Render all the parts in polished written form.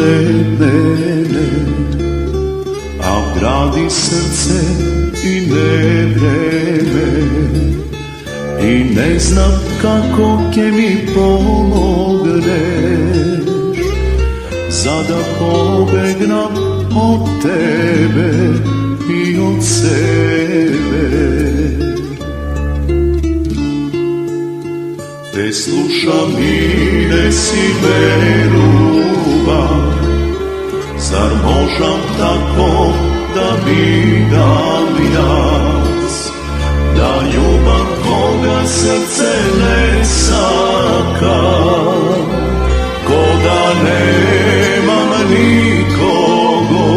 pred mene, a gradi srce i ne vreme. I ne znam kako ke mi pomogneš, za da pobegnam od tebe i od sebe. Te slušam i ne si me ljubav, zar možam tako da mi dam jas, da ljubav koga srce ne saka, ko da nemam nikogo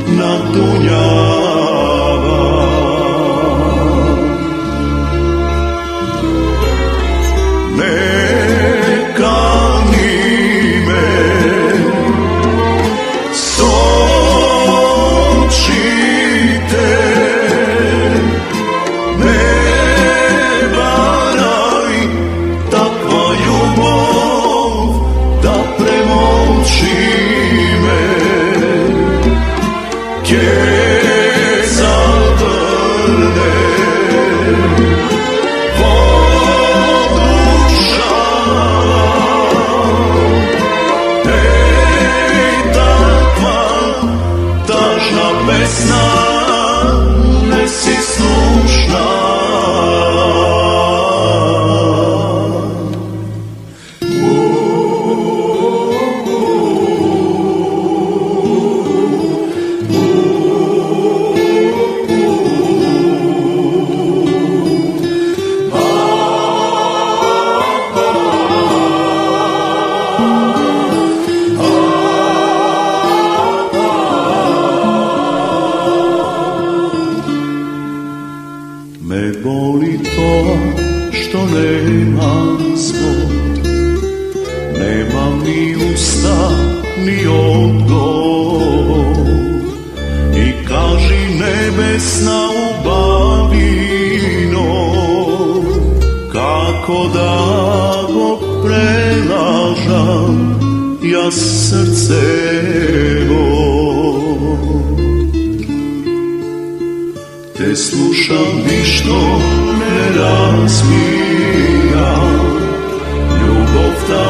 na dunjava. Neka ni me sočite, ne varaj, takva ljubav da premoči me, ke zavrne pesna, ne si slušna. Me boli to što nema zvuk, nema ni usta ni odgovor. I kaži nebesna ubavino, kako da go prelažam ja srcevo. Te slušam i što ne razbija, ljubov ta